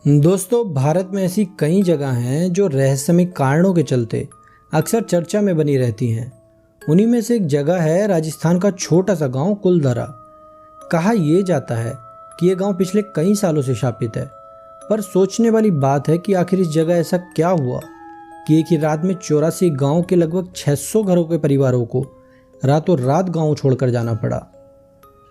दोस्तों, भारत में ऐसी कई जगह हैं जो रहस्यमय कारणों के चलते अक्सर चर्चा में बनी रहती हैं। उन्हीं में से एक जगह है राजस्थान का छोटा सा गांव कुलधरा। कहा यह जाता है कि यह गांव पिछले कई सालों से शापित है, पर सोचने वाली बात है कि आखिर इस जगह ऐसा क्या हुआ कि एक ही रात में 84 गांव के लगभग 600 घरों के परिवारों को रातों रात गांव छोड़कर जाना पड़ा।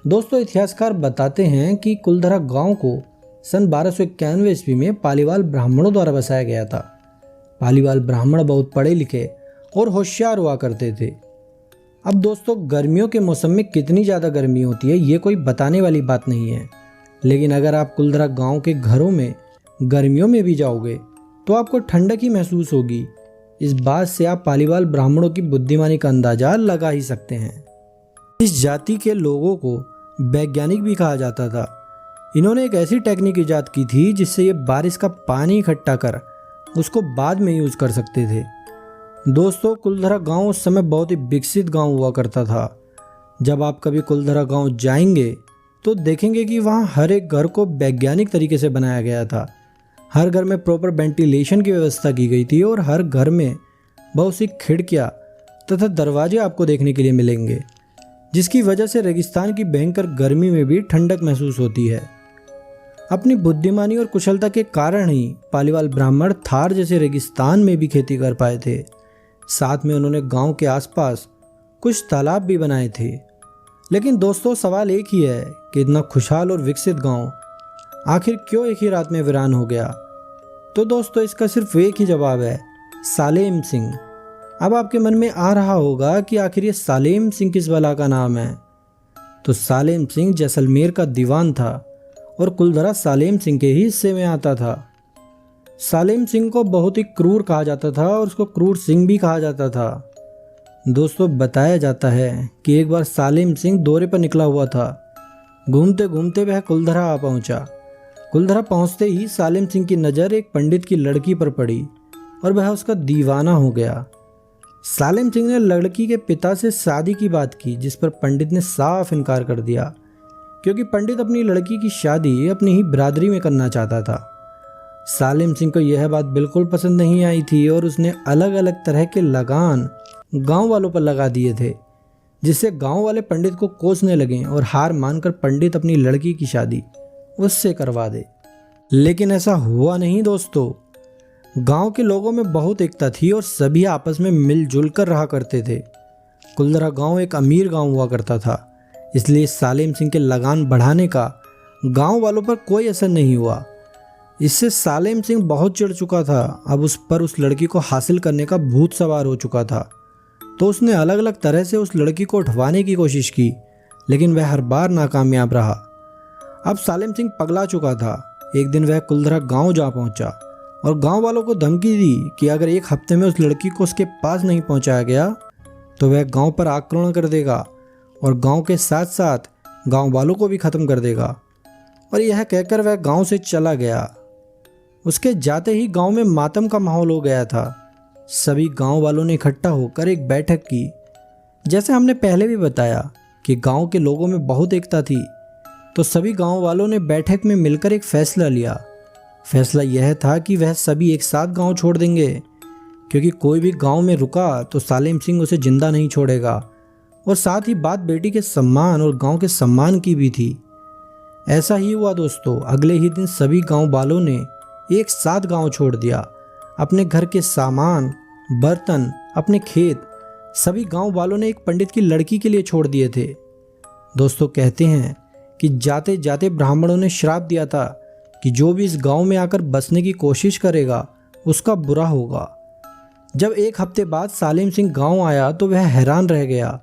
दोस्तों, इतिहासकार बताते हैं कि कुलधरा गांव को सन 1291 ईस्वी में पालीवाल ब्राह्मणों द्वारा बसाया गया था। पालीवाल ब्राह्मण बहुत पढ़े लिखे और होशियार हुआ करते थे। अब दोस्तों, गर्मियों के मौसम में कितनी ज़्यादा गर्मी होती है ये कोई बताने वाली बात नहीं है, लेकिन अगर आप कुलधरा गांव के घरों में गर्मियों में भी जाओगे तो आपको ठंडक ही महसूस होगी। इस बात से आप पालीवाल ब्राह्मणों की बुद्धिमानी का अंदाजा लगा ही सकते हैं। इस जाति के लोगों को वैज्ञानिक भी कहा जाता था। इन्होंने एक ऐसी टेक्निक ईजाद की थी जिससे ये बारिश का पानी इकट्ठा कर उसको बाद में यूज़ कर सकते थे। दोस्तों, कुलधरा गांव उस समय बहुत ही विकसित गांव हुआ करता था। जब आप कभी कुलधरा गांव जाएंगे तो देखेंगे कि वहाँ हर एक घर को वैज्ञानिक तरीके से बनाया गया था। हर घर में प्रॉपर वेंटिलेशन की व्यवस्था की गई थी और हर घर में बहुत सी खिड़कियाँ तथा दरवाजे आपको देखने के लिए मिलेंगे, जिसकी वजह से रेगिस्तान की भयंकर गर्मी में भी ठंडक महसूस होती है। अपनी बुद्धिमानी और कुशलता के कारण ही पालीवाल ब्राह्मण थार जैसे रेगिस्तान में भी खेती कर पाए थे। साथ में उन्होंने गांव के आसपास कुछ तालाब भी बनाए थे। लेकिन दोस्तों, सवाल एक ही है कि इतना खुशहाल और विकसित गांव आखिर क्यों एक ही रात में वीरान हो गया। तो दोस्तों, इसका सिर्फ एक ही जवाब है, सालेम सिंह। अब आपके मन में आ रहा होगा कि आखिर ये सालेम सिंह किस बला का नाम है। तो सालेम सिंह जैसलमेर का दीवान था और कुलधरा सालेम सिंह के ही हिस्से में आता था। सालेम सिंह को बहुत ही क्रूर कहा जाता था और उसको क्रूर सिंह भी कहा जाता था। दोस्तों, बताया जाता है कि एक बार सालेम सिंह दौरे पर निकला हुआ था। घूमते घूमते वह कुलधरा आ पहुंचा। कुलधरा पहुंचते ही सालेम सिंह की नज़र एक पंडित की लड़की पर पड़ी और वह उसका दीवाना हो गया। सालेम सिंह ने लड़की के पिता से शादी की बात की, जिस पर पंडित ने साफ इनकार कर दिया, क्योंकि पंडित अपनी लड़की की शादी अपनी ही बिरादरी में करना चाहता था। सालेम सिंह को यह बात बिल्कुल पसंद नहीं आई थी और उसने अलग अलग तरह के लगान गांव वालों पर लगा दिए थे, जिससे गांव वाले पंडित को कोसने लगे और हार मानकर पंडित अपनी लड़की की शादी उससे करवा दे। लेकिन ऐसा हुआ नहीं दोस्तों। गांव के लोगों में बहुत एकता थी और सभी आपस में मिलजुल कर रहा करते थे। कुलधरा गांव एक अमीर गांव हुआ करता था, इसलिए सालेम सिंह के लगान बढ़ाने का गांव वालों पर कोई असर नहीं हुआ। इससे सालेम सिंह बहुत चिढ़ चुका था। अब उस पर उस लड़की को हासिल करने का भूत सवार हो चुका था। तो उसने अलग अलग तरह से उस लड़की को उठवाने की कोशिश की, लेकिन वह हर बार नाकामयाब रहा। अब सालेम सिंह पगला चुका था। एक दिन वह कुलधरा गांव जा पहुंचा और गांव वालों को धमकी दी कि अगर एक हफ्ते में उस लड़की को उसके पास नहीं पहुंचाया गया तो वह गांव पर आक्रमण कर देगा और गांव के साथ साथ गांव वालों को भी ख़त्म कर देगा। और यह कहकर वह गांव से चला गया। उसके जाते ही गांव में मातम का माहौल हो गया था। सभी गांव वालों ने इकट्ठा होकर एक बैठक की। जैसे हमने पहले भी बताया कि गांव के लोगों में बहुत एकता थी, तो सभी गांव वालों ने बैठक में मिलकर एक फैसला लिया। फैसला यह था कि वह सभी एक साथ गांव छोड़ देंगे, क्योंकि कोई भी गांव में रुका तो सालेम सिंह उसे जिंदा नहीं छोड़ेगा। और साथ ही बात बेटी के सम्मान और गांव के सम्मान की भी थी। ऐसा ही हुआ दोस्तों। अगले ही दिन सभी गांव वालों ने एक साथ गांव छोड़ दिया। अपने घर के सामान, बर्तन, अपने खेत सभी गांव वालों ने एक पंडित की लड़की के लिए छोड़ दिए थे। दोस्तों, कहते हैं कि जाते जाते ब्राह्मणों ने श्राप दिया था कि जो भी इस गांव में आकर बसने की कोशिश करेगा उसका बुरा होगा। जब एक हफ्ते बाद सालेम सिंह गांव आया तो वह हैरान रह गया,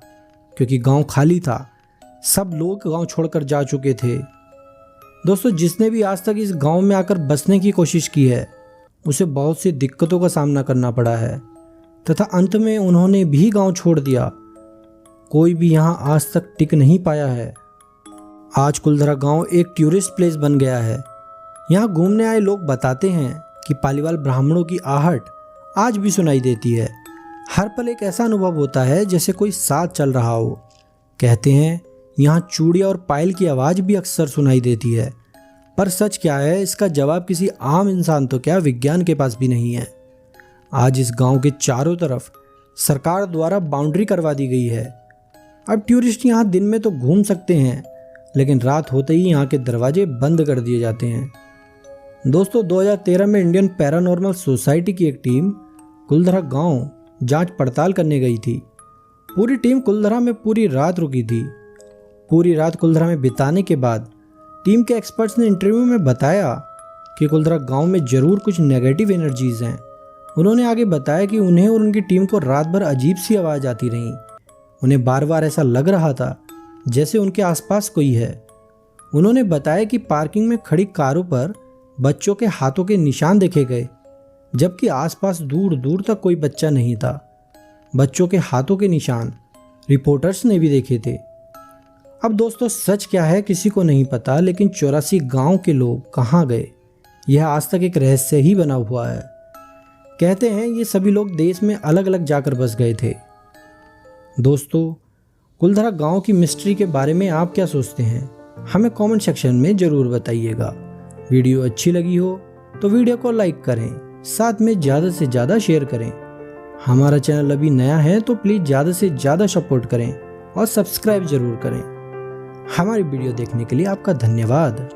क्योंकि गांव खाली था। सब लोग गांव छोड़कर जा चुके थे। दोस्तों, जिसने भी आज तक इस गांव में आकर बसने की कोशिश की है उसे बहुत सी दिक्कतों का सामना करना पड़ा है तथा अंत में उन्होंने भी गांव छोड़ दिया। कोई भी यहां आज तक टिक नहीं पाया है। आज कुलधरा गांव एक टूरिस्ट प्लेस बन गया है। यहां घूमने आए लोग बताते हैं कि पालीवाल ब्राह्मणों की आहट आज भी सुनाई देती है। हर पल एक ऐसा अनुभव होता है जैसे कोई साथ चल रहा हो। कहते हैं यहाँ चूड़िया और पायल की आवाज़ भी अक्सर सुनाई देती है। पर सच क्या है, इसका जवाब किसी आम इंसान तो क्या विज्ञान के पास भी नहीं है। आज इस गांव के चारों तरफ सरकार द्वारा बाउंड्री करवा दी गई है। अब टूरिस्ट यहाँ दिन में तो घूम सकते हैं, लेकिन रात होते ही यहाँ के दरवाजे बंद कर दिए जाते हैं। दोस्तों, 2013 में इंडियन पैरानॉर्मल सोसाइटी की एक टीम कुलधरा गांव जांच पड़ताल करने गई थी। पूरी टीम कुलधरा में पूरी रात रुकी थी। पूरी रात कुलधरा में बिताने के बाद टीम के एक्सपर्ट्स ने इंटरव्यू में बताया कि कुलधरा गांव में ज़रूर कुछ नेगेटिव एनर्जीज हैं। उन्होंने आगे बताया कि उन्हें और उनकी टीम को रात भर अजीब सी आवाज़ आती रही। उन्हें बार बार ऐसा लग रहा था जैसे उनके आसपास कोई है। उन्होंने बताया कि पार्किंग में खड़ी कारों पर बच्चों के हाथों के निशान देखे गए, जबकि आसपास दूर दूर तक कोई बच्चा नहीं था। बच्चों के हाथों के निशान रिपोर्टर्स ने भी देखे थे। अब दोस्तों, सच क्या है किसी को नहीं पता, लेकिन 84 गांव के लोग कहाँ गए, यह आज तक एक रहस्य ही बना हुआ है। कहते हैं ये सभी लोग देश में अलग अलग जाकर बस गए थे। दोस्तों, कुलधरा गांव की मिस्ट्री के बारे में आप क्या सोचते हैं, हमें कमेंट सेक्शन में ज़रूर बताइएगा। वीडियो अच्छी लगी हो तो वीडियो को लाइक करें, साथ में ज़्यादा से ज़्यादा शेयर करें। हमारा चैनल अभी नया है तो प्लीज़ ज़्यादा से ज़्यादा सपोर्ट करें और सब्सक्राइब ज़रूर करें। हमारी वीडियो देखने के लिए आपका धन्यवाद।